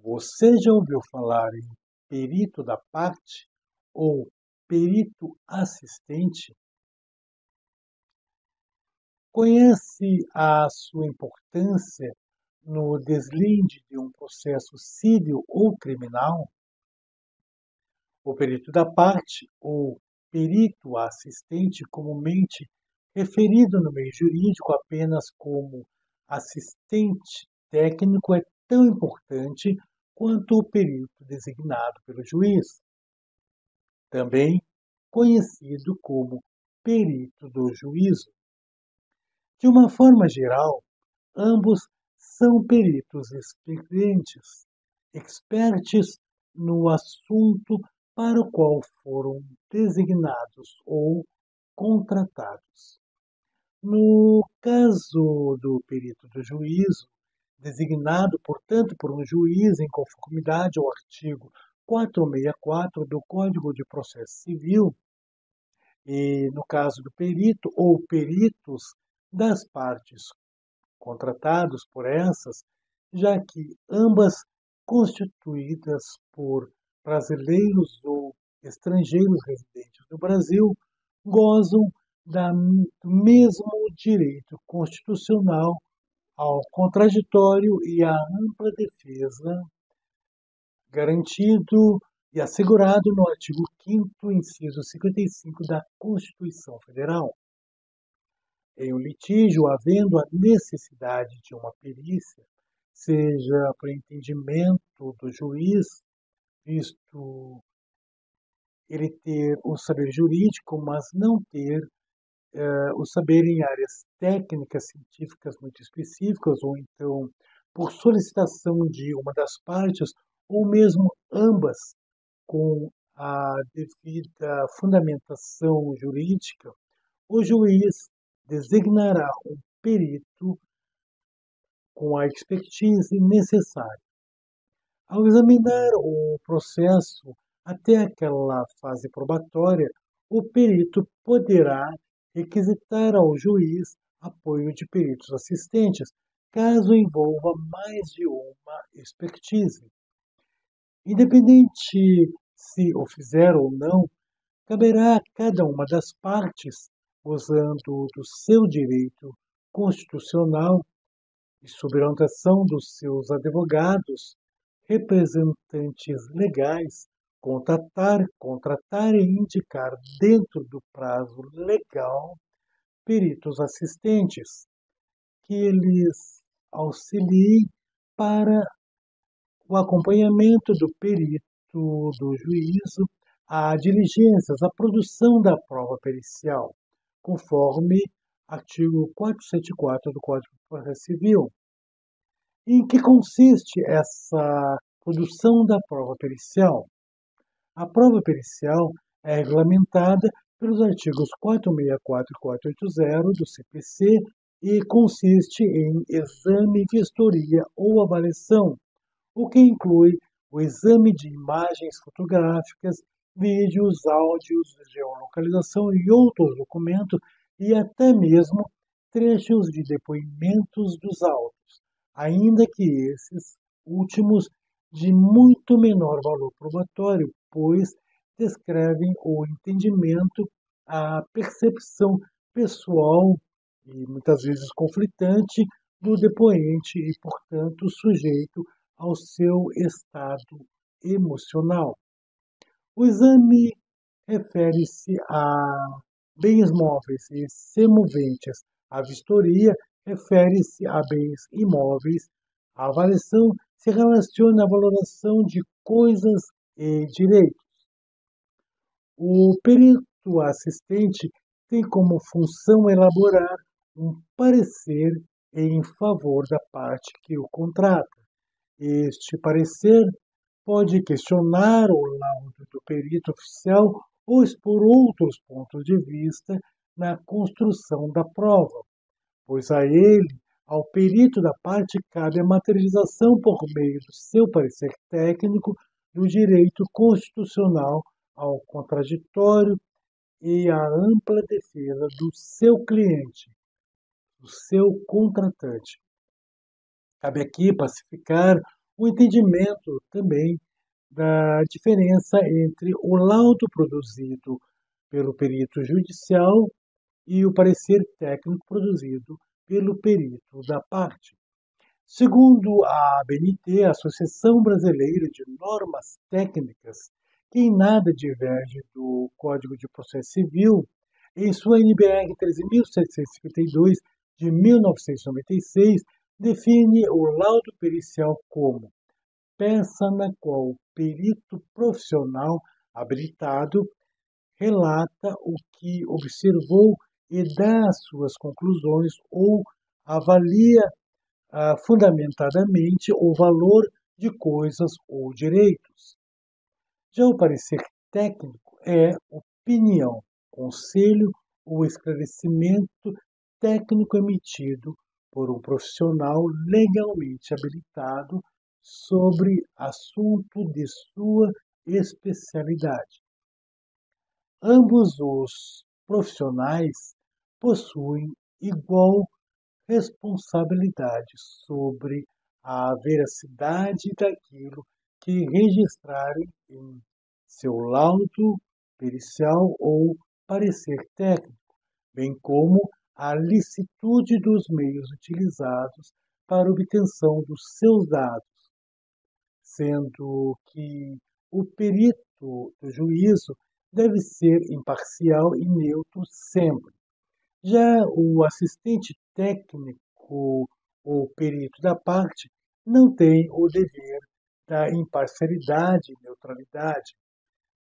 Você já ouviu falar em perito da parte ou perito assistente? Conhece a sua importância no deslinde de um processo civil ou criminal? O perito da parte ou perito assistente, comumente referido no meio jurídico apenas como assistente técnico, é tão importante quanto o perito designado pelo juiz, também conhecido como perito do juízo. De uma forma geral, ambos são peritos experientes, expertos no assunto para o qual foram designados ou contratados. No caso do perito do juízo, designado, portanto, por um juiz em conformidade ao artigo 464 do Código de Processo Civil, e no caso do perito ou peritos das partes contratados por essas, já que ambas constituídas por brasileiros ou estrangeiros residentes no Brasil, gozam do mesmo direito constitucional ao contraditório e à ampla defesa, garantido e assegurado no artigo 5º, inciso 55 da Constituição Federal. Em um litígio, havendo a necessidade de uma perícia, seja por entendimento do juiz, visto ele ter o saber jurídico, mas não ter o saber em áreas técnicas, científicas muito específicas, ou então por solicitação de uma das partes, ou mesmo ambas, com a devida fundamentação jurídica, o juiz designará um perito com a expertise necessária. Ao examinar o processo até aquela fase probatória, o perito poderá requisitar ao juiz apoio de peritos assistentes, caso envolva mais de uma expertise. Independente se o fizer ou não, caberá a cada uma das partes, gozando do seu direito constitucional e sob orientação dos seus advogados, representantes legais, contratar e indicar dentro do prazo legal peritos assistentes que eles auxiliem para o acompanhamento do perito do juízo, a diligências, a produção da prova pericial, conforme artigo 474 do Código de Processo Civil. Em que consiste essa produção da prova pericial? A prova pericial é regulamentada pelos artigos 464 e 480 do CPC e consiste em exame, vistoria ou avaliação, o que inclui o exame de imagens fotográficas, vídeos, áudios, geolocalização e outros documentos, e até mesmo trechos de depoimentos dos autos, ainda que esses últimos de muito menor valor probatório, pois descrevem o entendimento, a percepção pessoal e muitas vezes conflitante do depoente e, portanto, sujeito ao seu estado emocional. O exame refere-se a bens móveis e semoventes. A vistoria refere-se a bens imóveis. A avaliação se relaciona à valoração de coisas e direitos. O perito assistente tem como função elaborar um parecer em favor da parte que o contrata. Este parecer pode questionar o laudo do perito oficial ou expor outros pontos de vista na construção da prova, pois a ele, ao perito da parte, cabe a materialização por meio do seu parecer técnico do direito constitucional ao contraditório e à ampla defesa do seu cliente, do seu contratante. Cabe aqui pacificar o entendimento também da diferença entre o laudo produzido pelo perito judicial e o parecer técnico produzido pelo perito da parte. Segundo a ABNT, a Associação Brasileira de Normas Técnicas, que em nada diverge do Código de Processo Civil, em sua NBR 13.752 de 1996, define o laudo pericial como peça na qual o perito profissional habilitado relata o que observou e dá as suas conclusões ou avalia fundamentadamente o valor de coisas ou direitos. Já o parecer técnico é opinião, conselho ou esclarecimento técnico emitido por um profissional legalmente habilitado sobre assunto de sua especialidade. Ambos os profissionais possuem igual responsabilidade sobre a veracidade daquilo que registrarem em seu laudo pericial ou parecer técnico, bem como a licitude dos meios utilizados para obtenção dos seus dados, sendo que o perito do juízo deve ser imparcial e neutro sempre. Já o assistente técnico ou perito da parte não tem o dever da imparcialidade e neutralidade.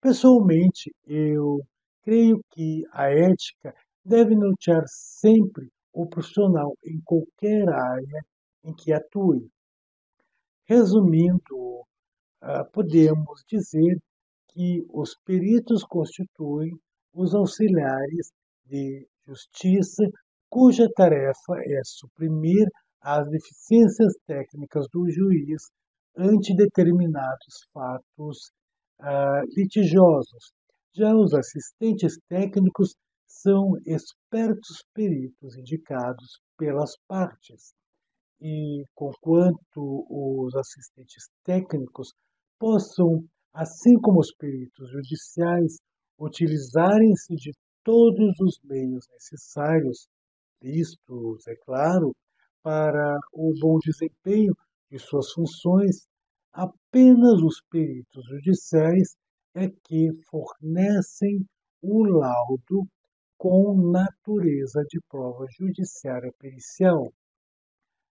Pessoalmente, eu creio que a ética deve nortear sempre o profissional em qualquer área em que atue. Resumindo, podemos dizer que os peritos constituem os auxiliares de justiça, cuja tarefa é suprimir as deficiências técnicas do juiz ante determinados fatos litigiosos. Já os assistentes técnicos são expertos peritos indicados pelas partes e, conquanto os assistentes técnicos possam, assim como os peritos judiciais, utilizarem-se de todos os meios necessários, vistos, é claro, para o bom desempenho de suas funções, apenas os peritos judiciais é que fornecem o laudo com natureza de prova judiciária pericial,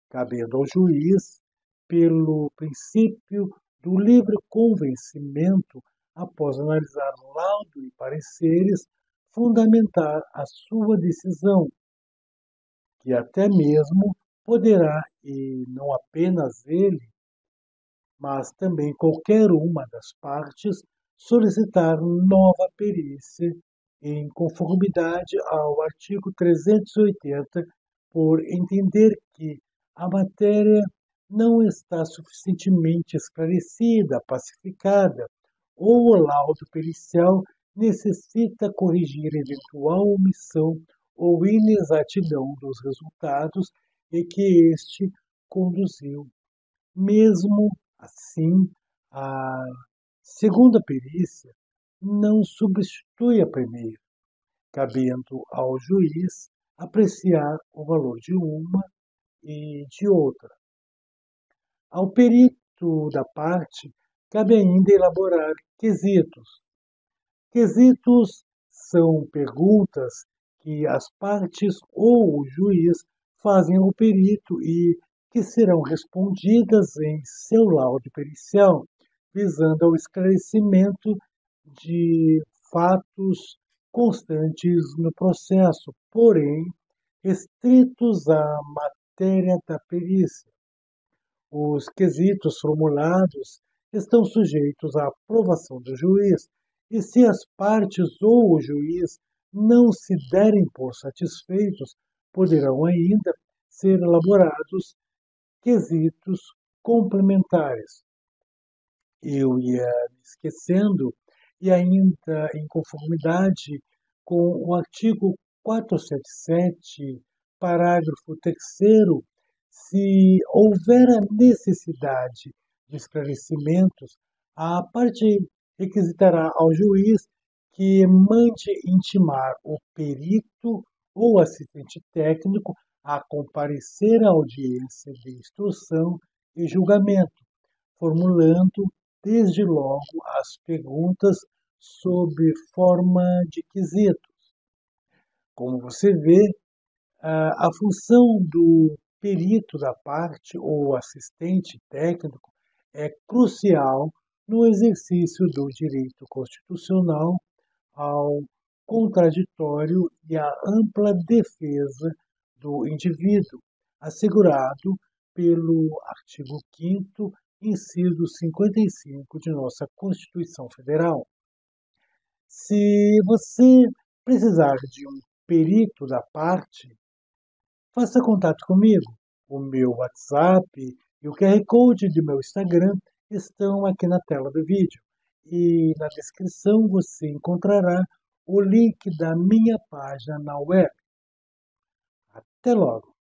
cabendo ao juiz, pelo princípio do livre convencimento, após analisar laudo e pareceres, fundamentar a sua decisão, que até mesmo poderá, e não apenas ele, mas também qualquer uma das partes, solicitar nova perícia em conformidade ao artigo 380, por entender que a matéria não está suficientemente esclarecida, pacificada, ou o laudo pericial necessita corrigir eventual omissão ou inexatidão dos resultados e que este conduziu. Mesmo assim, a segunda perícia não substitui a primeira, cabendo ao juiz apreciar o valor de uma e de outra. Ao perito da parte, cabe ainda elaborar quesitos. Quesitos são perguntas que as partes ou o juiz fazem ao perito e que serão respondidas em seu laudo pericial, visando ao esclarecimento de fatos constantes no processo, porém restritos à matéria da perícia. Os quesitos formulados estão sujeitos à aprovação do juiz, e se as partes ou o juiz não se derem por satisfeitos, poderão ainda ser elaborados quesitos complementares. Eu ia me esquecendo, e ainda em conformidade com o artigo 477, parágrafo 3º, se houver a necessidade de esclarecimentos, a parte requisitará ao juiz que mande intimar o perito ou assistente técnico a comparecer à audiência de instrução e julgamento, formulando desde logo as perguntas sob forma de quesitos. Como você vê, a função do perito da parte ou assistente técnico é crucial no exercício do direito constitucional ao contraditório e à ampla defesa do indivíduo, assegurado pelo artigo 5º, inciso 55 de nossa Constituição Federal. Se você precisar de um perito da parte, faça contato comigo. O meu WhatsApp e o QR Code do meu Instagram estão aqui na tela do vídeo. E na descrição você encontrará o link da minha página na web. Até logo!